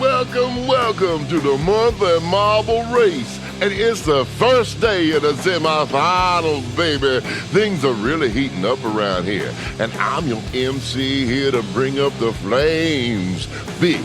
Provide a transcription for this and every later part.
welcome to the monthly marble race. And it's the first day of the semifinals, baby. Things are really heating up around here. And I'm your MC here to bring up the flames. Big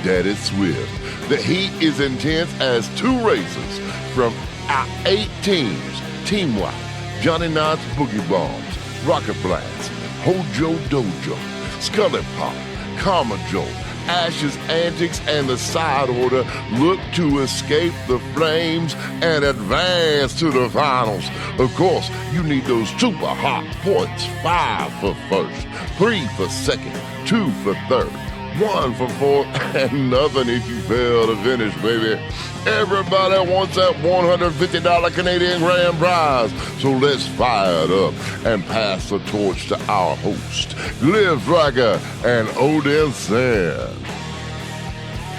Daddy Swift. The heat is intense as two racers from our 8 teams, Team White, Johnny Knott's Boogie Bombs, Rocket Blast, Hojo Dojo, Scully Pop, Karma Joe, Ash's Antics, and the side order look to escape the flames and advance to the finals. Of course, you need those super hot points. 5 for first, 3 for second, 2 for third, 1 for fourth, and nothing if you fail to finish, baby. Everybody wants that $150 Canadian grand prize. So let's fire it up and pass the torch to our host, Liv Riker and Odin Sand.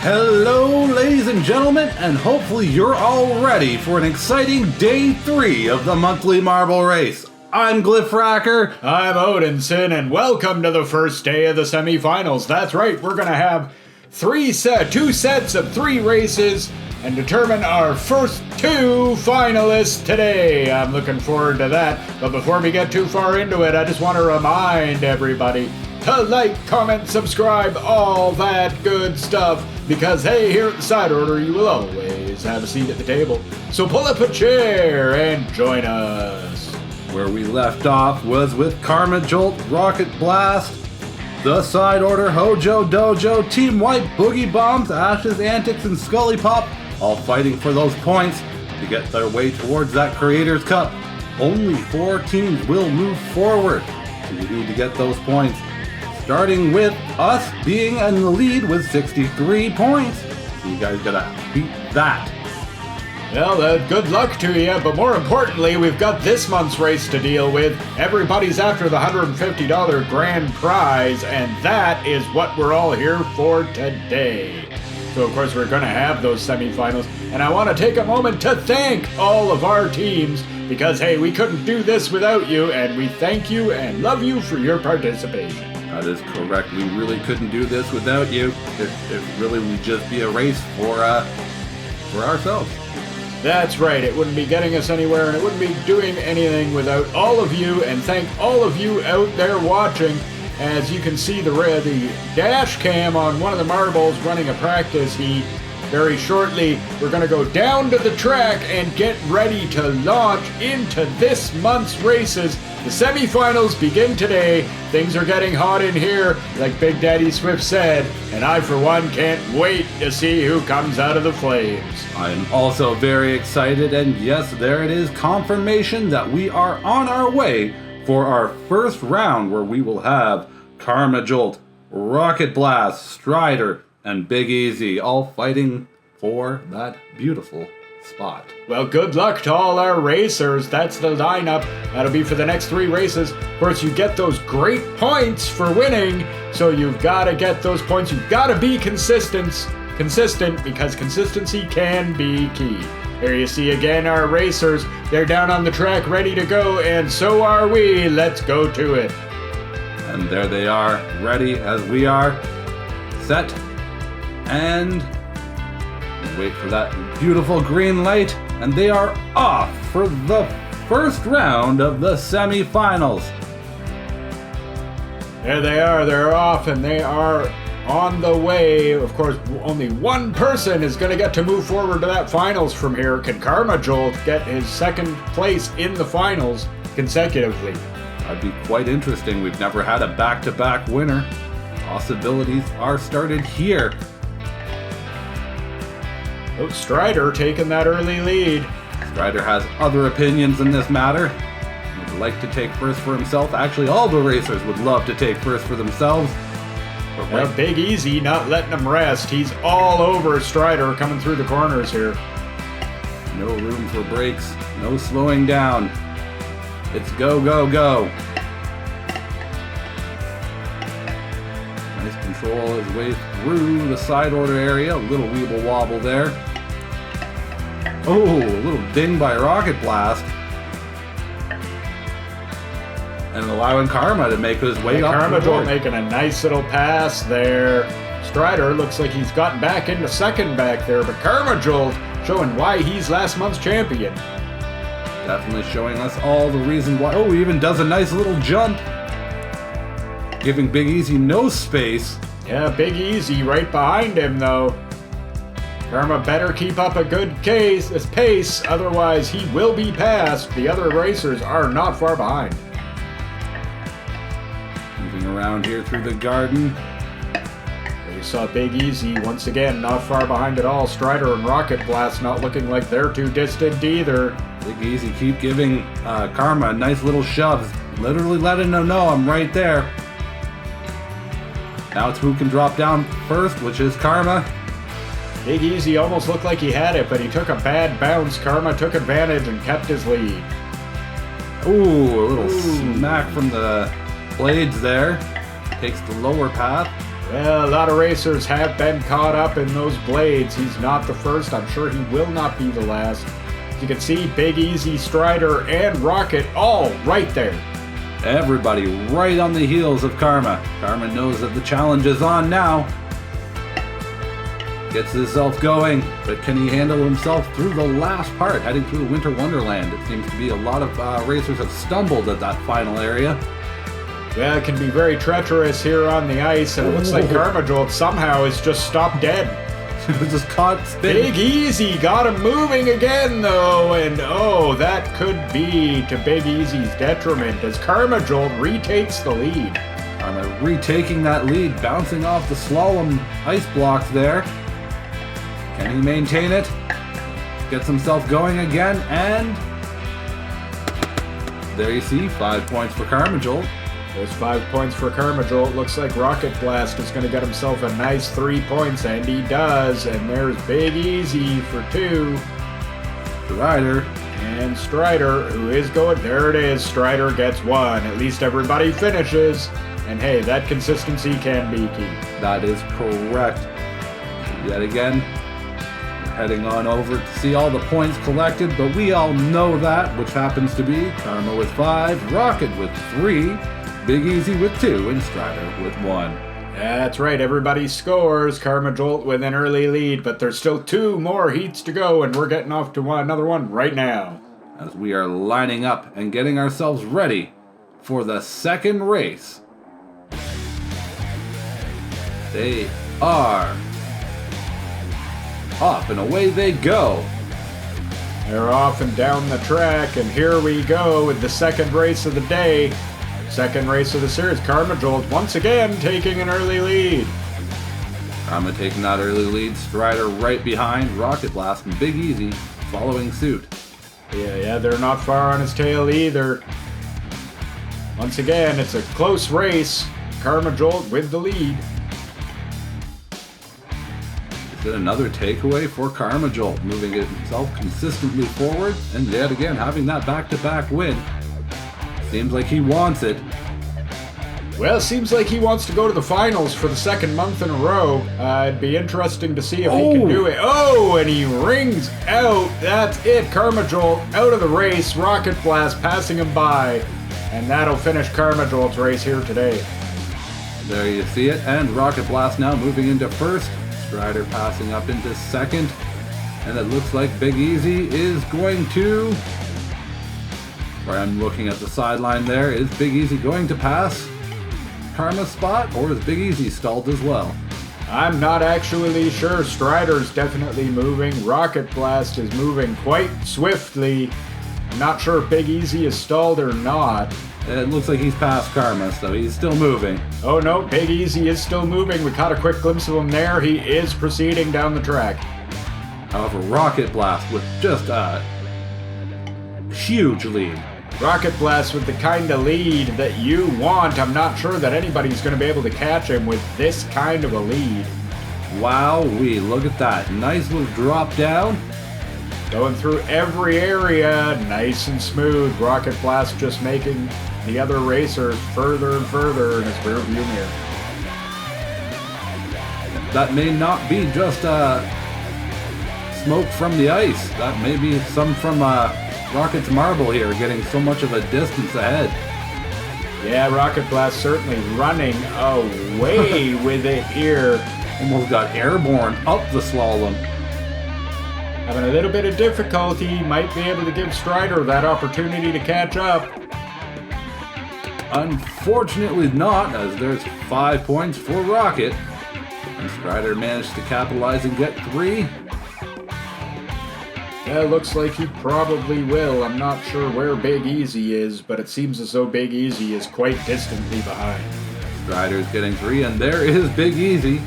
Hello, ladies and gentlemen, and hopefully you're all ready for an exciting day 3 of the monthly marble race. I'm Glyph Racker. I'm Odinson, and welcome to the first day of the semifinals. That's right, we're going to have 2 sets of 3 races and determine our first 2 finalists today. I'm looking forward to that. But before we get too far into it, I just want to remind everybody to like, comment, subscribe, all that good stuff. Because, hey, here at the Side Order, you will always have a seat at the table. So pull up a chair and join us. Where we left off was with Karma Jolt, Rocket Blast, the Side Order, Hojo Dojo, Team White, Boogie Bombs, Ash's Antics, and Scully Pop, all fighting for those points to get their way towards that Creators Cup. Only 4 teams will move forward, so you need to get those points. Starting with us being in the lead with 63 points. So you guys gotta beat that. Well, good luck to you, but more importantly, we've got this month's race to deal with. Everybody's after the $150 grand prize, and that is what we're all here for today. So, of course, we're going to have those semifinals, and I want to take a moment to thank all of our teams, because, hey, we couldn't do this without you, and we thank you and love you for your participation. That is correct. We really couldn't do this without you. It really would just be a race for ourselves. That's right. It wouldn't be getting us anywhere, and it wouldn't be doing anything without all of you, and thank all of you out there watching. As you can see, the dash cam on one of the marbles running a practice heat. Very shortly, we're going to go down to the track and get ready to launch into this month's races. The semifinals begin today. Things are getting hot in here, like Big Daddy Swift said, and I, for one, can't wait to see who comes out of the flames. I'm also very excited, and yes, there it is, confirmation that we are on our way for our first round, where we will have Karma Jolt, Rocket Blast, Strider, and Big Easy all fighting for that beautiful spot. Well, good luck to all our racers. That's the lineup. That'll be for the next 3 races. Of course, you get those great points for winning, so you've got to get those points. You've got to be consistent, because consistency can be key. There you see again our racers. They're down on the track ready to go, and so are we. Let's go to it. And there they are, ready as we are, set, and wait for that beautiful green light, and they are off for the first round of the semifinals. There they are, they're off, and they are on the way. Of course, only one person is going to get to move forward to that finals from here. Can Karma Jolt get his second place in the finals consecutively? That'd be quite interesting. We've never had a back-to-back winner. Possibilities are started here. Oh, Strider taking that early lead. Strider has other opinions in this matter. He would like to take first for himself. Actually, all the racers would love to take first for themselves. But well, Big Easy not letting him rest. He's all over Strider coming through the corners here. No room for brakes. No slowing down. It's go, go, go. Nice control his way through the side order area. A little weeble wobble there. Oh, a little ding by Rocket Blast. And allowing Karma to make his way up. Karma the board. making a nice little pass there. Strider looks like he's gotten back into second back there, but Karma Jolt showing why he's last month's champion. Definitely showing us all the reason why. Oh, he even does a nice little jump. Giving Big Easy no space. Yeah, Big Easy right behind him, though. Karma better keep up a good pace, otherwise he will be passed. The other racers are not far behind. Moving around here through the garden. We saw Big Easy once again not far behind at all. Strider and Rocket Blast not looking like they're too distant either. Big Easy keep giving Karma a nice little shove. Literally letting him know I'm right there. Now it's who can drop down first, which is Karma. Big Easy almost looked like he had it, but he took a bad bounce. Karma took advantage and kept his lead. Ooh, a little smack from the blades there. Takes the lower path. Well, a lot of racers have been caught up in those blades. He's not the first. I'm sure he will not be the last. As you can see, Big Easy, Strider, and Rocket all right there. Everybody right on the heels of Karma. Karma knows that the challenge is on now. Gets himself going, but can he handle himself through the last part, heading through the Winter Wonderland? It seems to be a lot of racers have stumbled at that final area. Well, it can be very treacherous here on the ice, and it looks like Karma Jolt somehow is just stopped dead. He was just caught spinning. Big Easy got him moving again, though, and oh, that could be to Big Easy's detriment as Karma Jolt retakes the lead. Karma retaking that lead, bouncing off the slalom ice blocks there. Can he maintain it? Gets himself going again, and there you see, 5 points for Karma Jolt. There's 5 points for Karma Jolt. Looks like Rocket Blast is going to get himself a nice 3 points, and he does. And there's Big Easy for 2. Strider. And Strider, who is going... There it is. Strider gets 1. At least everybody finishes. And hey, that consistency can be key. That is correct. Yet again, we're heading on over to see all the points collected, but we all know that, which happens to be Karma with 5, Rocket with 3, Big Easy with 2, and Strider with 1. That's right, everybody scores. Karma Jolt with an early lead, but there's still 2 more heats to go, and we're getting off to another one right now. As we are lining up and getting ourselves ready for the second race. They are off and away they go. They're off and down the track, and here we go with the second race of the day. Second race of the series. Karma Jolt once again taking an early lead. Karma taking that early lead. Strider right behind. Rocket Blast and Big Easy following suit. Yeah, they're not far on his tail either. Once again, it's a close race. Karma Jolt with the lead. Is it another takeaway for Karma Jolt, moving himself consistently forward, and yet again having that back-to-back win. Seems like he wants it. Well, seems like he wants to go to the finals for the second month in a row. It'd be interesting to see if he can do it. Oh, and he rings out. That's it. Karma Jolt out of the race. Rocket Blast passing him by. And that'll finish Karma Jolt's race here today. There you see it. And Rocket Blast now moving into first. Strider passing up into second. And it looks like Big Easy is going to... Where I'm looking at the sideline there. Is Big Easy going to pass Karma's spot, or is Big Easy stalled as well? I'm not actually sure. Strider's definitely moving. Rocket Blast is moving quite swiftly. I'm not sure if Big Easy is stalled or not. It looks like he's past Karma, so he's still moving. Oh no, Big Easy is still moving. We caught a quick glimpse of him there. He is proceeding down the track. However, Rocket Blast with just a huge lead. Rocket Blast with the kind of lead that you want. I'm not sure that anybody's going to be able to catch him with this kind of a lead. Wowee, look at that. Nice little drop down. Going through every area, nice and smooth. Rocket Blast just making the other racers further and further in his rear view mirror. That may not be just smoke from the ice. That may be some from Rocket's marble here, getting so much of a distance ahead. Yeah, Rocket Blast certainly running away with it here. Almost got airborne up the slalom. Having a little bit of difficulty, might be able to give Strider that opportunity to catch up. Unfortunately not, as there's 5 points for Rocket. And Strider managed to capitalize and get 3. Yeah, looks like he probably will. I'm not sure where Big Easy is, but it seems as though Big Easy is quite distantly behind. Strider's getting 3, and there is Big Easy,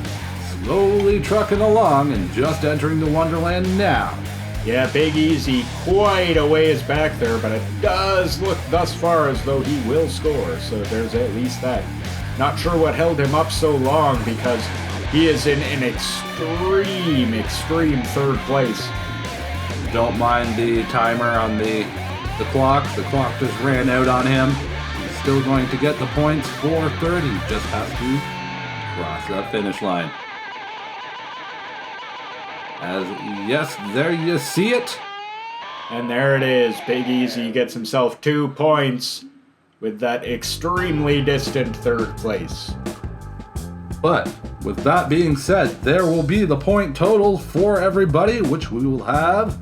slowly trucking along and just entering the Wonderland now. Yeah, Big Easy quite a ways back there, but it does look thus far as though he will score, so there's at least that. Not sure what held him up so long, because he is in an extreme third place. Don't mind the timer on the clock. The clock just ran out on him. He's still going to get the points for third. He just has to cross that finish line. As, yes, there you see it. And there it is. Big Easy gets himself 2 points with that extremely distant third place. But with that being said, there will be the point total for everybody, which we will have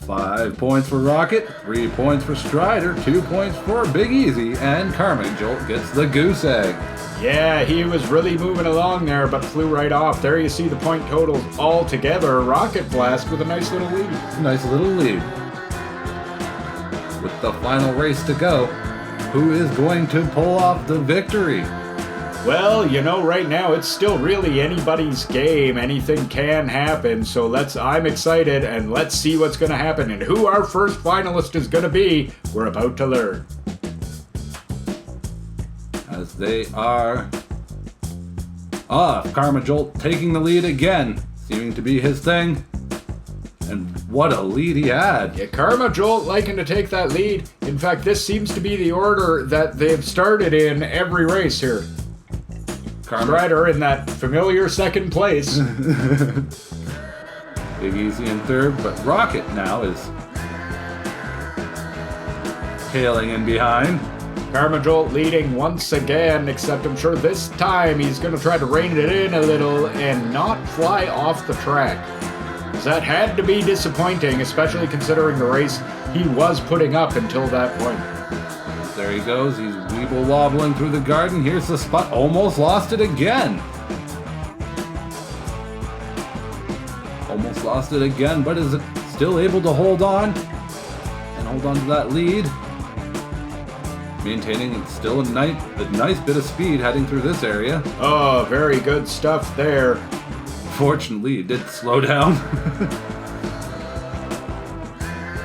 5 points for Rocket, 3 points for Strider, 2 points for Big Easy, and Karma Jolt gets the goose egg. Yeah, he was really moving along there, but flew right off. There you see the point totals all together. Rocket Blast with a nice little lead. Nice little lead. With the final race to go, who is going to pull off the victory? Well, you know, right now it's still really anybody's game. Anything can happen. So I'm excited, and let's see what's going to happen and who our first finalist is going to be. We're about to learn. As they are off. Karma Jolt taking the lead again, seeming to be his thing. And what a lead he had. Yeah, Karma Jolt liking to take that lead. In fact, this seems to be the order that they've started in every race here. Strider in that familiar second place. Big Easy in third, but Rocket now is tailing in behind. Karma Jolt leading once again, except I'm sure this time he's going to try to rein it in a little and not fly off the track. That had to be disappointing, especially considering the race he was putting up until that point. There he goes, he's weeble wobbling through the garden. Here's the spot, almost lost it again. Almost lost it again, but is it still able to hold on? And hold on to that lead. Maintaining still a nice bit of speed heading through this area. Oh, very good stuff there. Fortunately, it did slow down.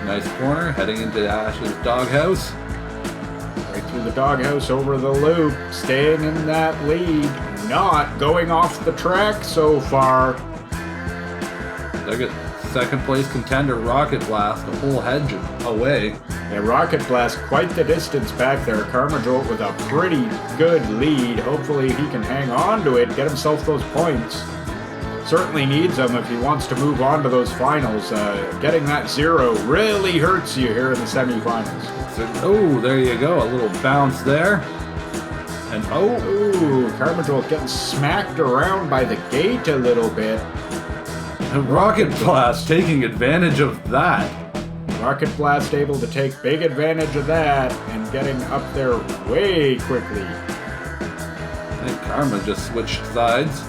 Nice corner, heading into Ash's doghouse. Right through the doghouse, over the loop, staying in that lead, not going off the track so far. Look at second place contender Rocket Blast, a whole hedge away. Yeah, Rocket Blast quite the distance back there. Karma Jolt with a pretty good lead. Hopefully he can hang on to it, get himself those points. Certainly needs them if he wants to move on to those finals. Getting that 0 really hurts you here in the semifinals. Oh, there you go, a little bounce there. And Karma Jolt getting smacked around by the gate a little bit. Rocket Blast taking advantage of that. Rocket Blast able to take big advantage of that and getting up there way quickly. I think Karma just switched sides.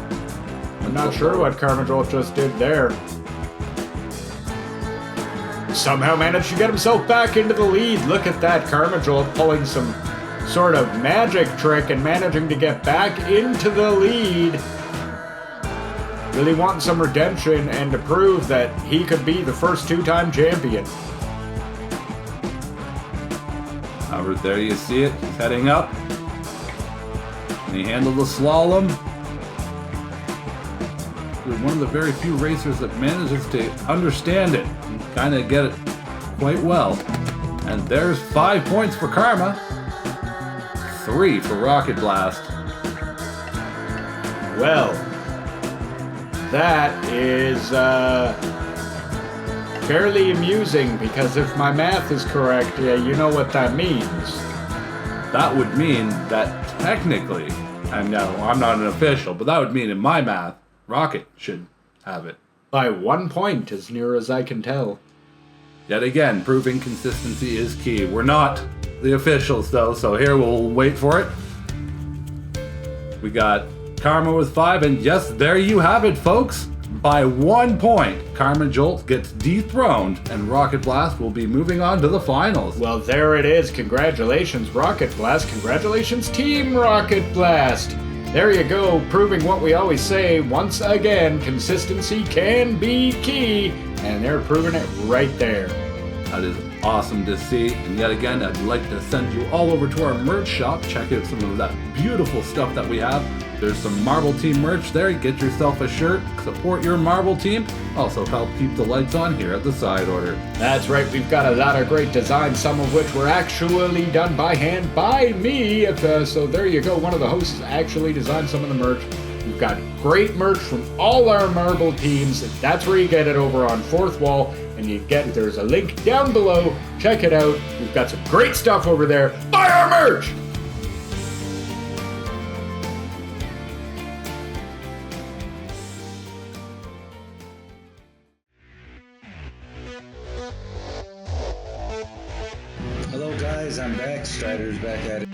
I'm not sure what Karma Jolt just did there. Somehow managed to get himself back into the lead. Look at that, Karma Jolt pulling some sort of magic trick and managing to get back into the lead. Really wanting some redemption and to prove that he could be the first 2-time champion. Over there you see it, he's heading up. And he handled the slalom. He's one of the very few racers that manages to understand it and kind of get it quite well. And there's 5 points for Karma, 3 for Rocket Blast. Well, that is fairly amusing, because if my math is correct, yeah, you know what that means. that would mean that technically, and now I'm not an official, but that would mean in my math, Rocket should have it. By 1 point, as near as I can tell. Yet again, proving consistency is key. We're not the officials though, so here we'll wait for it. We got Karma with 5, and yes, there you have it, folks. By 1 point, Karma Jolt gets dethroned, and Rocket Blast will be moving on to the finals. Well, there it is. Congratulations, Rocket Blast. Congratulations, Team Rocket Blast. There you go, proving what we always say. Once again, consistency can be key, and they're proving it right there. That is awesome to see, and yet again, I'd like to send you all over to our merch shop. Check out some of that beautiful stuff that we have. There's some Marble Team merch there. Get yourself a shirt, support your Marble Team, also help keep the lights on here at the Side Order. That's right, we've got a lot of great designs, some of which were actually done by hand by me. So there you go, one of the hosts actually designed some of the merch. We've got great merch from all our Marble teams. That's where you get it, over on Fourth Wall. And there's a link down below. Check it out. We've got some great stuff over there. Buy our merch! Hello guys, I'm back. Strider's back at it.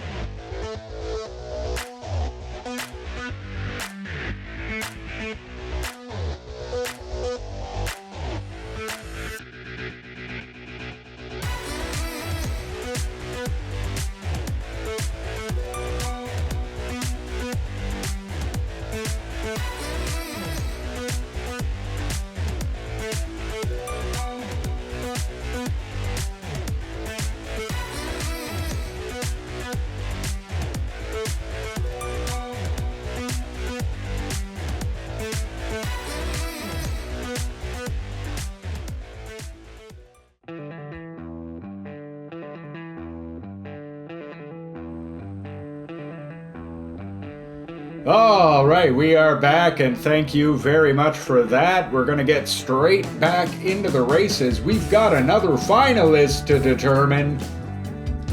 All right, we are back, and thank you very much for that. We're going to get straight back into the races. We've got another finalist to determine.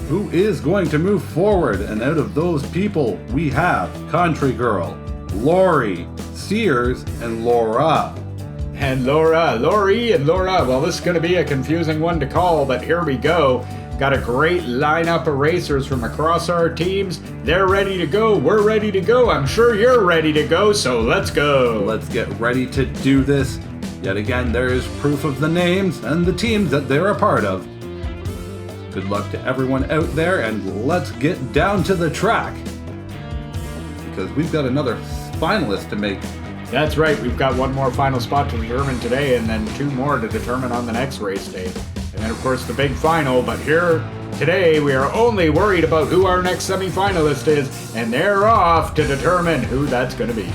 Who is going to move forward? And out of those people, we have Country Girl, Lori, Sears, and Laura. And Lori and Laura. Well, this is going to be a confusing one to call, but here we go. Got a great lineup of racers from across our teams. They're ready to go. We're ready to go. I'm sure you're ready to go, so let's go. Let's get ready to do this. Yet again, there is proof of the names and the teams that they're a part of. Good luck to everyone out there, and let's get down to the track. Because we've got another finalist to make. That's right. We've got one more final spot to determine today, and then 2 more to determine on the next race day. And then, of course, the big final. But here today, we are only worried about who our next semi-finalist is, and they're off to determine who that's going to be.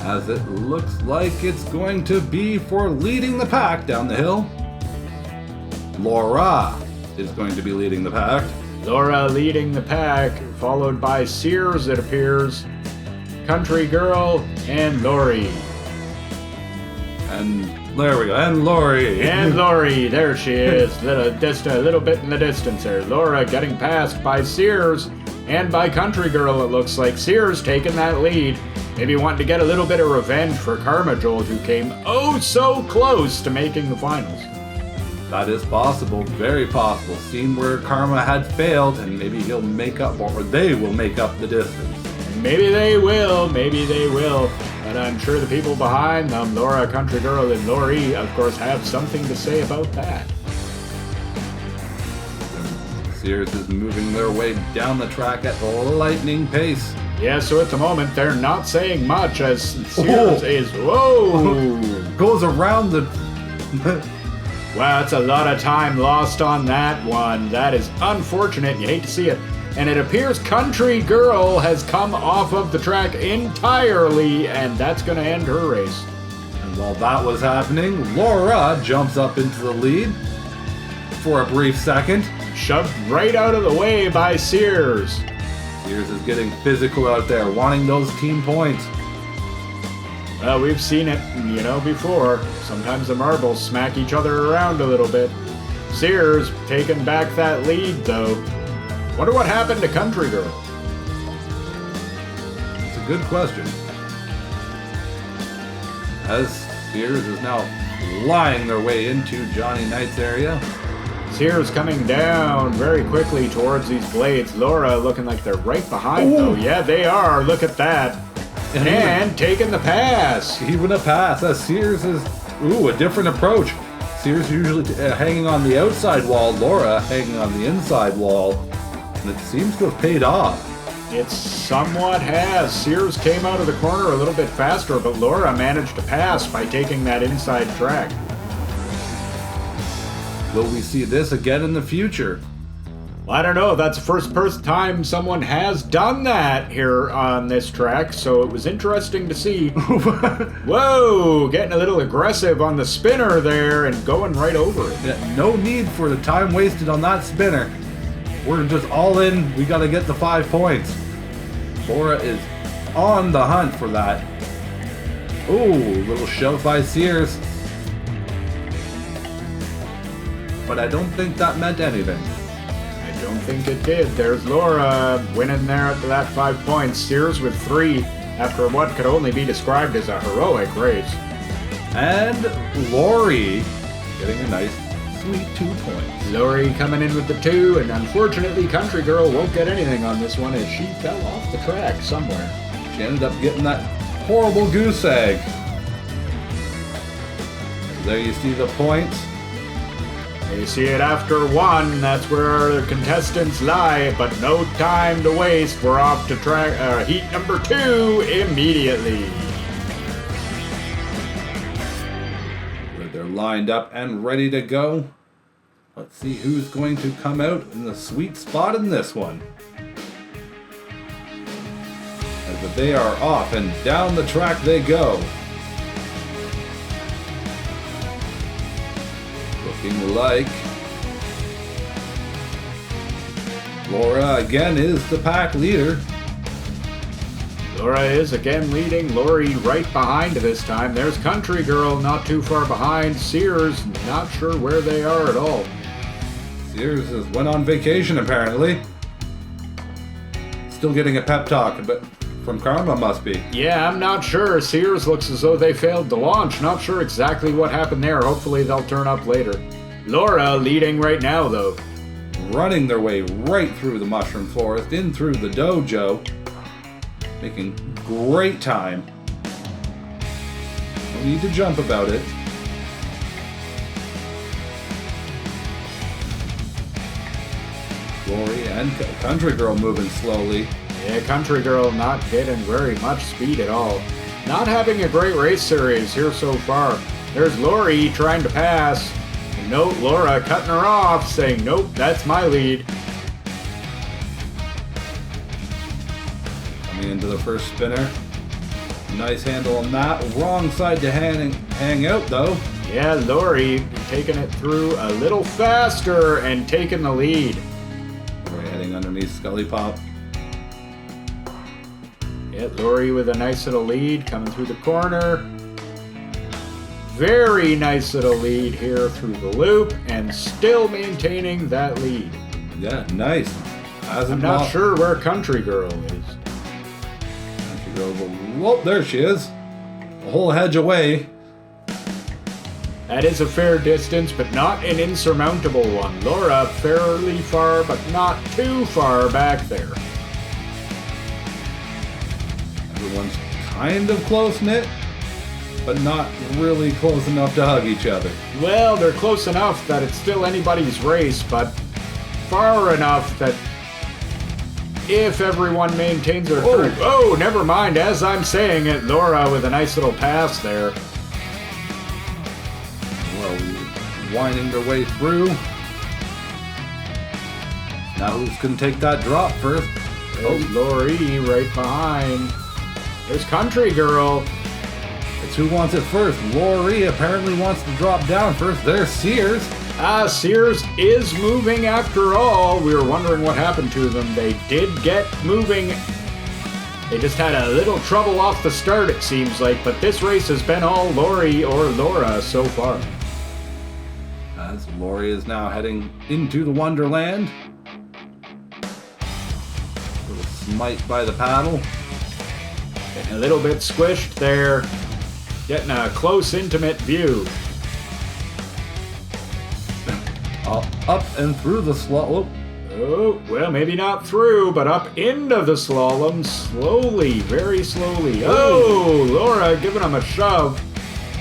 As it looks like it's going to be for leading the pack down the hill. Laura is going to be leading the pack. Laura leading the pack, followed by Sears, it appears, Country Girl, and Lori. And there we go, and Lori. And Lori, there she is, a little bit in the distance there. Laura getting passed by Sears and by Country Girl, it looks like. Sears taking that lead. Maybe wanting to get a little bit of revenge for Karma Jolt, who came oh so close to making the finals. That is possible, very possible. Seeing where Karma had failed, and maybe he'll make up, or they will make up the distance. Maybe they will, but I'm sure the people behind them, Laura, Country Girl, and Lori, of course, have something to say about that. Sears is moving their way down the track at lightning pace. Yeah, so at the moment, they're not saying much as Sears is, whoa! Goes around the... Wow, that's a lot of time lost on that one. That is unfortunate. You hate to see it. And it appears Country Girl has come off of the track entirely, and that's going to end her race. And while that was happening, Laura jumps up into the lead for a brief second. Shoved right out of the way by Sears. Sears is getting physical out there, wanting those team points. Well, we've seen it, before. Sometimes the marbles smack each other around a little bit. Sears taking back that lead, though. Wonder what happened to Country Girl. It's a good question. As Sears is now flying their way into Johnny Knight's area. Sears coming down very quickly towards these blades. Laura looking like they're right behind, though. Yeah, they are. Look at that. And taking the pass. Even a pass, as Sears is, a different approach. Sears usually hanging on the outside wall, Laura hanging on the inside wall. And it seems to have paid off. It somewhat has. Sears came out of the corner a little bit faster, but Laura managed to pass by taking that inside track. Will we see this again in the future? Well, I don't know. That's the first time someone has done that here on this track, so it was interesting to see. Whoa! Getting a little aggressive on the spinner there and going right over it. Yeah, no need for the time wasted on that spinner. We're just all in. We got to get the 5 points. Laura is on the hunt for that. Ooh, little shove by Sears. But I don't think that meant anything. I don't think it did. There's Laura winning there at that 5 points. Sears with 3 after what could only be described as a heroic race. And Lori getting a nice sweet 2 points. Lori coming in with the 2, and unfortunately Country Girl won't get anything on this one as she fell off the track somewhere. She ended up getting that horrible goose egg. There you see the points. You see it after 1, that's where our contestants lie, but no time to waste. We're off to track heat number 2 immediately. They're lined up and ready to go. Let's see who's going to come out in the sweet spot in this one. As they are off and down the track they go. Looking like Laura again is the pack leader. Laura is again leading. Lori right behind this time. There's Country Girl not too far behind. Sears not sure where they are at all. Sears has went on vacation apparently. Still getting a pep talk, but from Karma must be. Yeah, I'm not sure. Sears looks as though they failed to launch. Not sure exactly what happened there. Hopefully they'll turn up later. Laura leading right now though. Running their way right through the mushroom forest, in through the dojo. Making great time. No need to jump about it. Lori and Country Girl moving slowly. Yeah, Country Girl not getting very much speed at all. Not having a great race series here so far. There's Lori trying to pass. And nope, Laura cutting her off, saying, nope, that's my lead. Coming into the first spinner. Nice handle on that. Wrong side to hang out though. Yeah, Lori taking it through a little faster and taking the lead. Lori heading underneath Scully Pop. Yeah, Lori with a nice little lead coming through the corner. Very nice little lead here through the loop and still maintaining that lead. Yeah, nice. I'm not sure where Country Girl is. Country Girl, whoa, there she is. A whole hedge away. That is a fair distance, but not an insurmountable one. Laura fairly far, but not too far back there. Everyone's kind of close-knit, but not really close enough to hug each other. Well, they're close enough that it's still anybody's race, but far enough that if everyone maintains their current... Oh, never mind. As I'm saying it, Laura with a nice little pass there. Well, winding their way through. Now who's going to take that drop first? There's Lori right behind. There's Country Girl. It's who wants it first. Lori apparently wants to drop down first. There's Sears. Sears is moving after all. We were wondering what happened to them. They did get moving. They just had a little trouble off the start, it seems like. But this race has been all Lori or Laura so far. As Lori is now heading into the Wonderland. Might by the paddle. Getting a little bit squished there. Getting a close, intimate view. Up and through the slalom. Oh, well, maybe not through, but up into the slalom. Slowly, very slowly. Oh, Laura giving him a shove.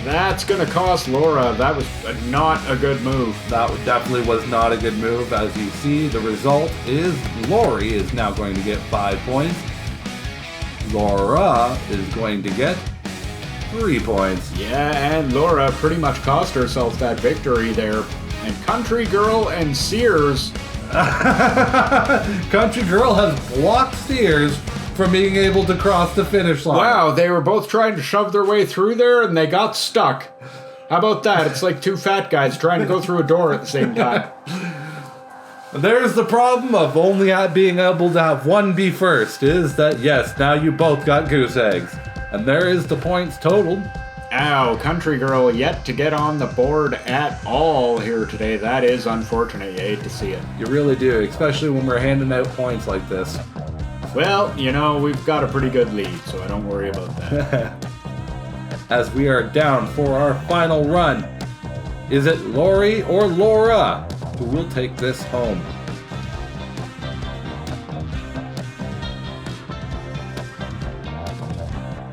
That's going to cost Laura. That was not a good move. That definitely was not a good move. As you see, the result is Lori is now going to get 5 points. Laura is going to get 3 points. Yeah, and Laura pretty much cost herself that victory there. And Country Girl and Sears. Country Girl has blocked Sears from being able to cross the finish line. Wow, they were both trying to shove their way through there and they got stuck. How about that? It's like two fat guys trying to go through a door at the same time. There's the problem of only being able to have one be first, is that yes, now you both got goose eggs. And there is the points totaled. Ow, Country Girl yet to get on the board at all here today. That is unfortunate. You hate to see it. You really do, especially when we're handing out points like this. Well, you know, we've got a pretty good lead, so I don't worry about that. As we are down for our final run, is it Lori or Laura who will take this home?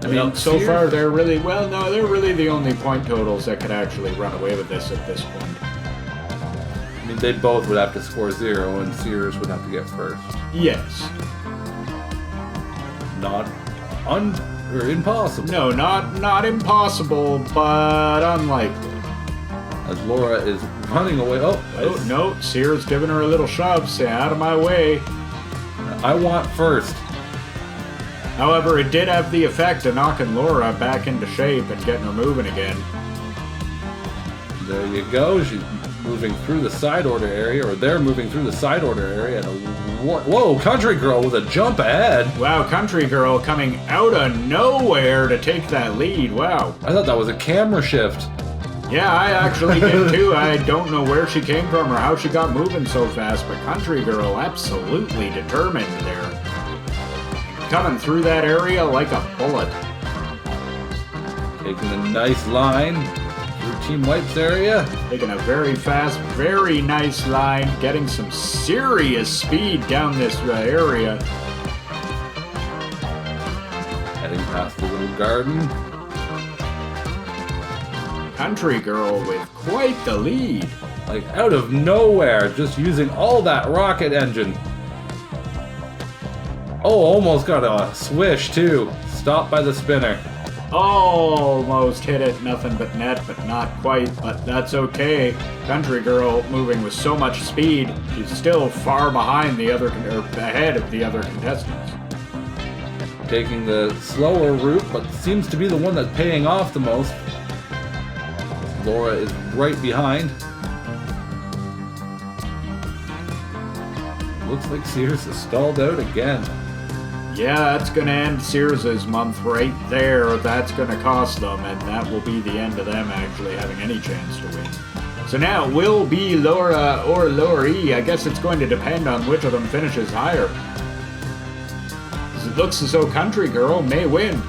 I mean, so far they're really the only point totals that could actually run away with this at this point. I mean, they both would have to score 0 and Sears would have to get first. Yes. Not impossible. No, not impossible, but unlikely. As Laura is running away. Oh, no, Sears giving her a little shove, say out of my way. I want first. However, it did have the effect of knocking Laura back into shape and getting her moving again. There you go. She's moving through the side order area, or they're moving through the side order area. Whoa, Country Girl with a jump ahead. Wow, Country Girl coming out of nowhere to take that lead. Wow. I thought that was a camera shift. Yeah, I actually did too. I don't know where she came from or how she got moving so fast, but Country Girl absolutely determined there. Coming through that area like a bullet. Taking a nice line through Team White's area. Taking a very fast, very nice line. Getting some serious speed down this area. Heading past the little garden. Country Girl with quite the lead. Like out of nowhere, just using all that rocket engine. Oh, almost got a swish too. Stopped by the spinner. Almost hit it, nothing but net, but not quite, but that's okay. Country Girl moving with so much speed, she's still far behind the other, or ahead of the other contestants. Taking the slower route, but seems to be the one that's paying off the most. Laura is right behind. Looks like Sears is stalled out again. Yeah, that's going to end Sears' month right there. That's going to cost them, and that will be the end of them actually having any chance to win. So now, it will be Laura or Lori? I guess it's going to depend on which of them finishes higher. It looks as though Country Girl may win.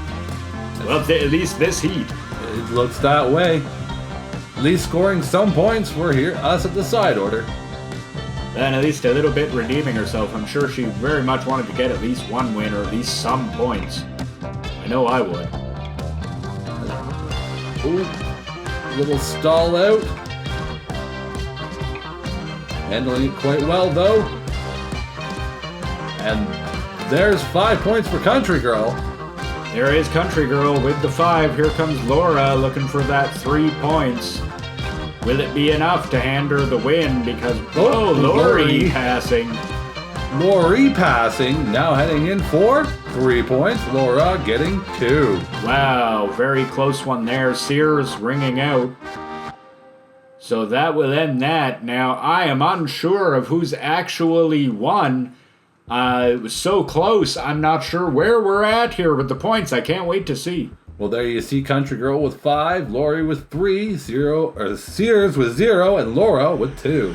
Well, at least this heat. It looks that way. At least scoring some points for us at the side order. And at least a little bit redeeming herself. I'm sure she very much wanted to get at least one win or at least some points. I know I would. Ooh, little stall out. Handling it quite well though. And there's 5 points for Country Girl. There is Country Girl with the 5. Here comes Laura looking for that 3 points. Will it be enough to hand her the win? Because, Lori passing. Lori passing, now heading in for 3 points. Laura getting 2. Wow, very close one there. Sears ringing out. So that will end that. Now, I am unsure of who's actually won. It was so close, I'm not sure where we're at here with the points. I can't wait to see. Well, there you see Country Girl with 5, Lori with 3, Sears with 0, and Laura with 2.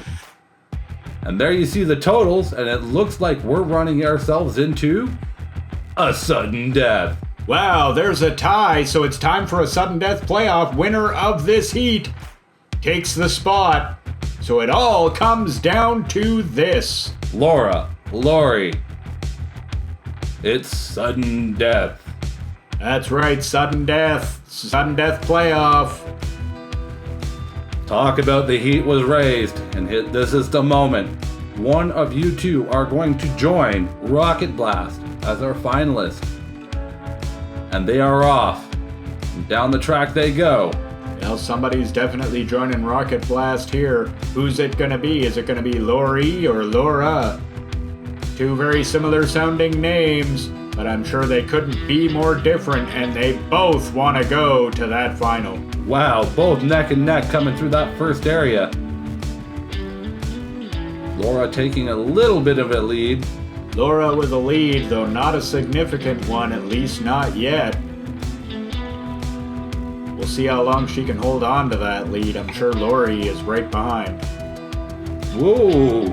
And there you see the totals, and it looks like we're running ourselves into a sudden death. Wow, there's a tie, so it's time for a sudden death playoff. Winner of this heat takes the spot. So it all comes down to this. Lori. It's sudden death. That's right, sudden death. Sudden death playoff. Talk about the heat was raised, and this is the moment. One of you two are going to join Rocket Blast as our finalist. And they are off. And down the track they go. Well, somebody's definitely joining Rocket Blast here. Who's it gonna be? Is it gonna be Lori or Laura? Two very similar sounding names, but I'm sure they couldn't be more different, and they both want to go to that final. Wow, both neck and neck coming through that first area. Laura taking a little bit of a lead. Laura with a lead, though not a significant one, at least not yet. We'll see how long she can hold on to that lead. I'm sure Lori is right behind. Whoa!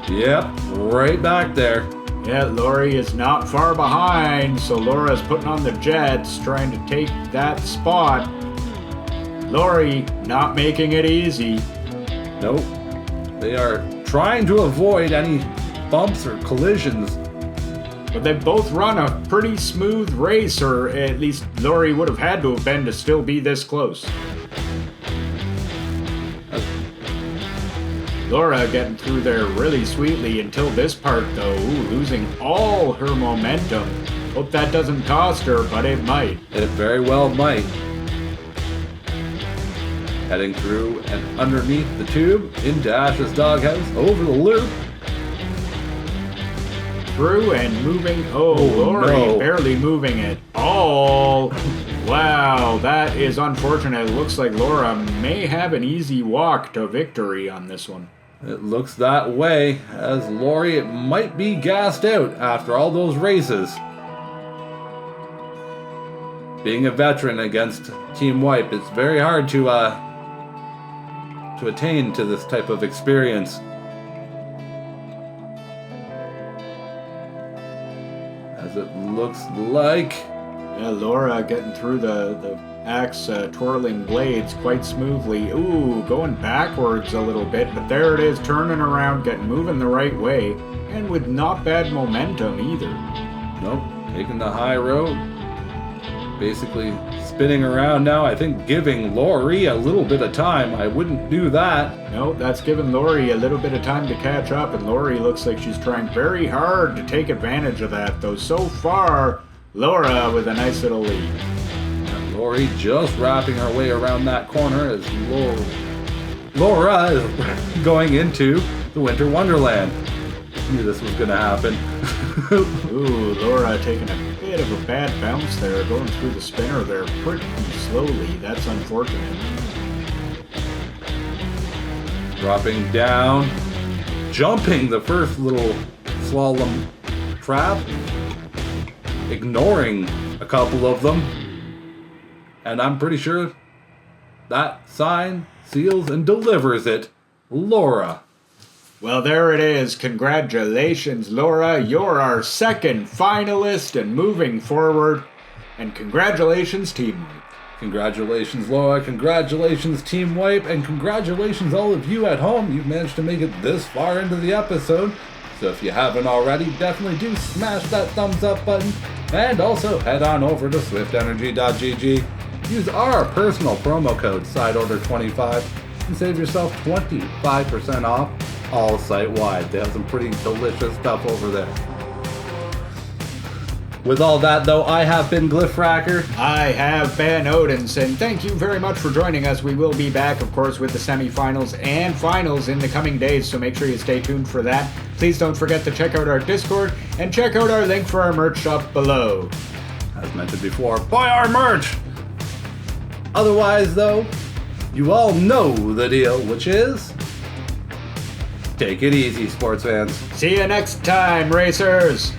Yep, right back there. Yeah, Lori is not far behind, so Laura's putting on the jets, trying to take that spot. Lori not making it easy. Nope. They are trying to avoid any bumps or collisions. But they both run a pretty smooth race, or at least Lori would have had to have been to still be this close. Laura getting through there really sweetly until this part, though. Ooh, losing all her momentum. Hope that doesn't cost her, but it might. It very well might. Heading through and underneath the tube into Ash's doghouse, over the loop. Through and moving. Oh, Lori no. barely moving at all. Wow, that is unfortunate. It looks like Laura may have an easy walk to victory on this one. It looks that way, as Lori might be gassed out after all those races. Being a veteran against Team Wipe, it's very hard to attain to this type of experience. As it looks like... Yeah, Laura getting through the axe twirling blades quite smoothly. Ooh, going backwards a little bit, but there it is, turning around, getting moving the right way, and with not bad momentum either. Nope, taking the high road. Basically spinning around now, I think giving Lori a little bit of time. I wouldn't do that. No, that's giving Lori a little bit of time to catch up, and Lori looks like she's trying very hard to take advantage of that, though so far, Laura with a nice little lead. And Lori just wrapping her way around that corner as Laura is going into the Winter Wonderland. Knew this was going to happen. Ooh, Laura taking a bit of a bad bounce there, going through the spinner there pretty slowly. That's unfortunate. Dropping down, jumping the first little slalom trap, ignoring a couple of them, and I'm pretty sure that sign seals and delivers it. Laura. Well, there it is. Congratulations, Laura. You're our second finalist and moving forward. And congratulations, Team Wipe. Congratulations, Laura. Congratulations, Team Wipe. And congratulations, all of you at home. You've managed to make it this far into the episode. So if you haven't already, definitely do smash that thumbs up button. And also head on over to swiftenergy.gg. Use our personal promo code SideOrder25 and save yourself 25% off all site-wide. They have some pretty delicious stuff over there. With all that, though, I have been Glyphracker. I have been Odinson. Thank you very much for joining us. We will be back, of course, with the semifinals and finals in the coming days, so make sure you stay tuned for that. Please don't forget to check out our Discord and check out our link for our merch shop below. As mentioned before, buy our merch! Otherwise, though, you all know the deal, which is... take it easy, sports fans. See you next time, racers!